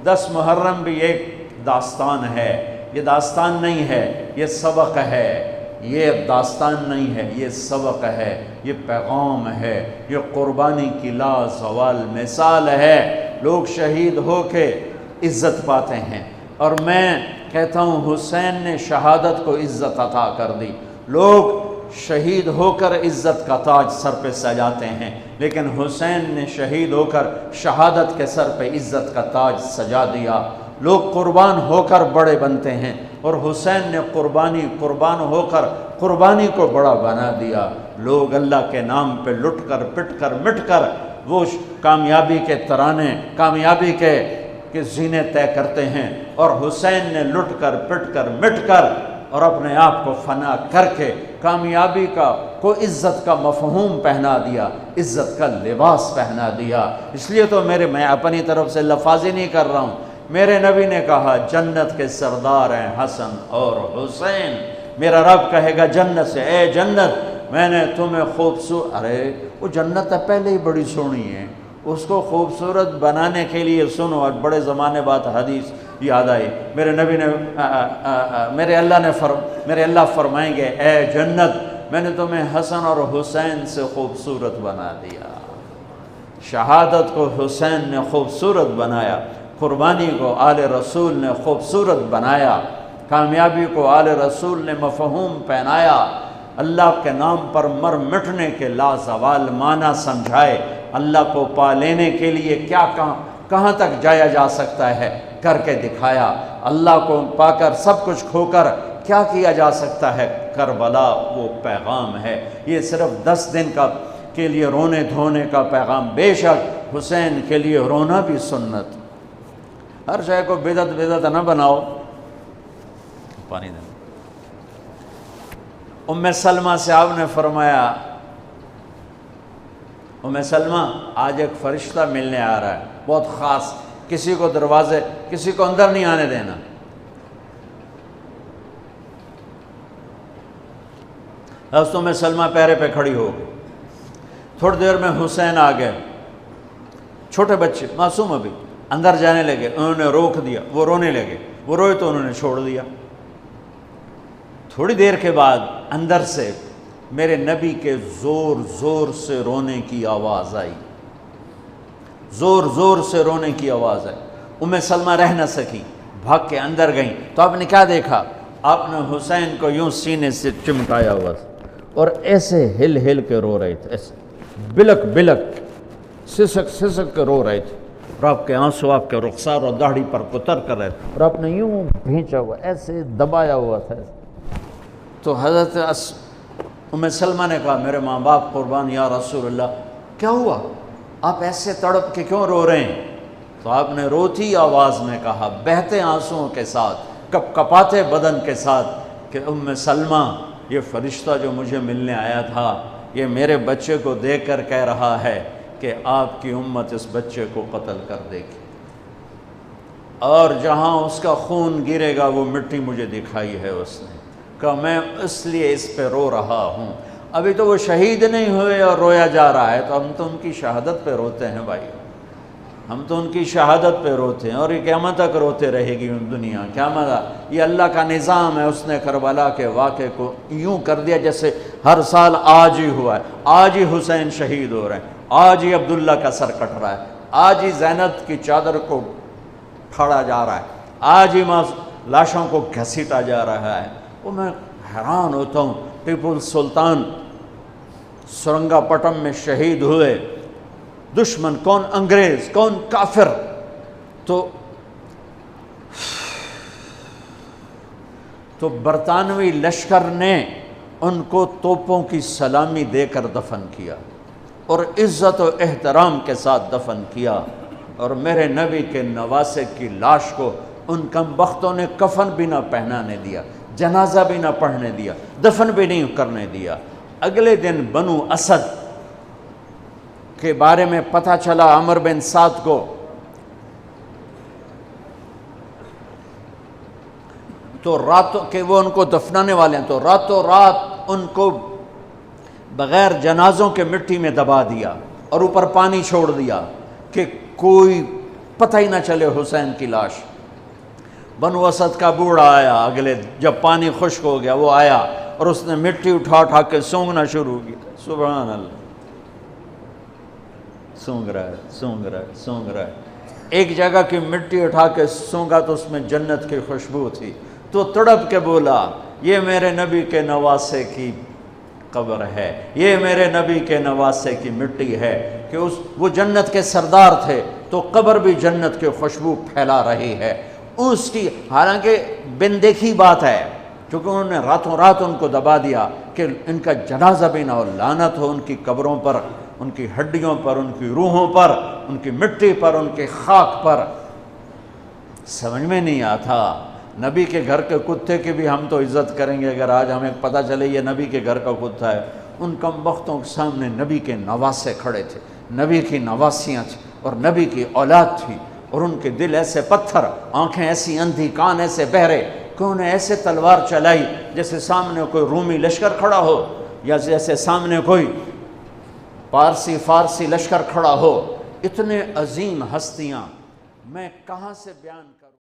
10 محرم بھی ایک داستان ہے، یہ داستان نہیں ہے، یہ سبق ہے، یہ داستان نہیں ہے، یہ سبق ہے، یہ پیغام ہے، یہ قربانی کی لازوال مثال ہے۔ لوگ شہید ہو کے عزت پاتے ہیں، اور میں کہتا ہوں حسین نے شہادت کو عزت عطا کر دی۔ لوگ شہید ہو کر عزت کا تاج سر پہ سجاتے ہیں، لیکن حسین نے شہید ہو کر شہادت کے سر پہ عزت کا تاج سجا دیا۔ لوگ قربان ہو کر بڑے بنتے ہیں، اور حسین نے قربان ہو کر قربانی کو بڑا بنا دیا۔ لوگ اللہ کے نام پہ لٹ کر پٹ کر مٹ کر وہ کامیابی کے ترانے، کامیابی کے زینے طے کرتے ہیں، اور حسین نے لٹ کر پٹ کر مٹ کر اور اپنے آپ کو فنا کر کے کامیابی کو عزت کا مفہوم پہنا دیا، عزت کا لباس پہنا دیا۔ اس لیے تو میں اپنی طرف سے لفاظی نہیں کر رہا ہوں، میرے نبی نے کہا جنت کے سردار ہیں حسن اور حسین۔ میرا رب کہے گا جنت سے، اے جنت میں نے تمہیں ارے وہ جنت پہلے ہی بڑی سونی ہے، اس کو خوبصورت بنانے کے لیے سنو۔ اور بڑے زمانے بعد حدیث یاد آئی، میرے نبی نے میرے اللہ فرمائیں گے اے جنت میں نے تمہیں حسن اور حسین سے خوبصورت بنا دیا۔ شہادت کو حسین نے خوبصورت بنایا، قربانی کو آل رسول نے خوبصورت بنایا، کامیابی کو آل رسول نے مفہوم پہنایا، اللہ کے نام پر مر مٹنے کے لازوال معنی سمجھائے، اللہ کو پا لینے کے لیے کیا کہاں تک جایا جا سکتا ہے کر کے دکھایا، اللہ کو پا کر سب کچھ کھو کر کیا کیا جا سکتا ہے، کربلا وہ پیغام ہے۔ یہ صرف 10 دن کے لیے رونے دھونے کا پیغام، بے شک حسین کے لیے رونا بھی سنت۔ ہر شے کو بدعت نہ بناؤ۔ پانی دینا۔ ام سلمہ سے آپ نے فرمایا ام سلمہ آج ایک فرشتہ ملنے آ رہا ہے، بہت خاص، کسی کو اندر نہیں آنے دینا۔ حضرت ام سلمہ پیرے پہ کھڑی ہو گئی، تھوڑی دیر میں حسین آ گئے، چھوٹے بچے معصوم ابھی، اندر جانے لگے، انہوں نے روک دیا، وہ رونے لگے، وہ روئے تو انہوں نے چھوڑ دیا۔ تھوڑی دیر کے بعد اندر سے میرے نبی کے زور زور سے رونے کی آواز آئی، زور زور سے رونے کی آواز آئی۔ ام سلمہ رہ نہ سکی، بھاگ کے اندر گئیں، تو آپ نے کیا دیکھا؟ آپ نے حسین کو یوں سینے سے چمٹایا ہوا اور ایسے ہل ہل کے رو رہے تھے، ایسے بلک بلک سسک سسک کے رو رہے تھے، اور آپ کے آنسو آپ کے رخسار اور داڑھی پر اتر کر رہے تھے، اور آپ نے یوں بھینچا ہوا، ایسے دبایا ہوا تھا۔ تو حضرت ام سلمہ نے کہا میرے ماں باپ قربان یا رسول اللہ، کیا ہوا؟ آپ ایسے تڑپ کے کیوں رو رہے ہیں؟ تو آپ نے روتی آواز میں کہا، بہتے آنسوؤں کے ساتھ، کپ کپاتے بدن کے ساتھ، کہ ام سلمہ یہ فرشتہ جو مجھے ملنے آیا تھا یہ میرے بچے کو دیکھ کر کہہ رہا ہے کہ آپ کی امت اس بچے کو قتل کر دے گی، اور جہاں اس کا خون گرے گا وہ مٹی مجھے دکھائی ہے اس نے، کہ میں اس لیے اس پہ رو رہا ہوں۔ ابھی تو وہ شہید نہیں ہوئے اور رویا جا رہا ہے، تو ہم تو ان کی شہادت پہ روتے ہیں بھائی، ہم تو ان کی شہادت پہ روتے ہیں، اور یہ قیامت تک روتے رہے گی دنیا، قیامت۔ یہ اللہ کا نظام ہے، اس نے کربلا کے واقعے کو یوں کر دیا جیسے ہر سال آج ہی ہوا ہے، آج ہی حسین شہید ہو رہے ہیں، آج ہی عبداللہ کا سر کٹ رہا ہے، آج ہی زینب کی چادر کو پھاڑا جا رہا ہے، آج ہی لاشوں کو گھسیٹا جا رہا ہے۔ وہ میں حیران ہوتا ہوں، ٹیپو سلطان سرنگا پٹم میں شہید ہوئے، دشمن کون انگریز کون کافر، تو برطانوی لشکر نے ان کو توپوں کی سلامی دے کر دفن کیا، اور عزت و احترام کے ساتھ دفن کیا، اور میرے نبی کے نواسے کی لاش کو ان کم بختوں نے کفن بھی نہ پہنانے دیا، جنازہ بھی نہ پڑھنے دیا، دفن بھی نہیں کرنے دیا۔ اگلے دن بنو اسد کے بارے میں پتہ چلا عمر بن سعد کو، تو راتوں کہ وہ ان کو دفنانے والے ہیں، تو راتوں رات ان کو بغیر جنازوں کے مٹی میں دبا دیا اور اوپر پانی چھوڑ دیا کہ کوئی پتہ ہی نہ چلے حسین کی لاش۔ بنو اسد کا بوڑھا آیا، اگلے جب پانی خشک ہو گیا وہ آیا اور اس نے مٹی اٹھا اٹھا کے سونگنا شروع کی۔ سبحان اللہ، سونگ رہا ہے، سونگ رہا ہے، سونگ رہا ہے۔ ایک جگہ کی مٹی اٹھا کے سونگا تو اس میں جنت کی خوشبو تھی، تو تڑپ کے بولا یہ میرے نبی کے نواسے کی قبر ہے، یہ میرے نبی کے نواسے کی مٹی ہے، کہ وہ جنت کے سردار تھے تو قبر بھی جنت کی خوشبو پھیلا رہی ہے اس کی۔ حالانکہ بن دیکھی بات ہے، کیونکہ انہوں نے راتوں رات ان کو دبا دیا کہ ان کا جنازہ بھی نہ ہو، لعنت ہو ان کی قبروں پر، ان کی ہڈیوں پر، ان کی روحوں پر، ان کی مٹی پر، ان کی خاک پر۔ سمجھ میں نہیں آتا۔ نبی کے گھر کے کتے کی بھی ہم تو عزت کریں گے اگر آج ہمیں پتہ چلے یہ نبی کے گھر کا کتا ہے۔ ان کم بختوں کے سامنے نبی کے نواسے کھڑے تھے، نبی کی نواسیاں تھیں اور نبی کی اولاد تھی، اور ان کے دل ایسے پتھر، آنکھیں ایسی اندھی، کان ایسے بہرے کہ انہیں ایسے تلوار چلائی جیسے سامنے کوئی رومی لشکر کھڑا ہو، یا جیسے سامنے کوئی فارسی لشکر کھڑا ہو۔ اتنے عظیم ہستیاں میں کہاں سے بیان کروں۔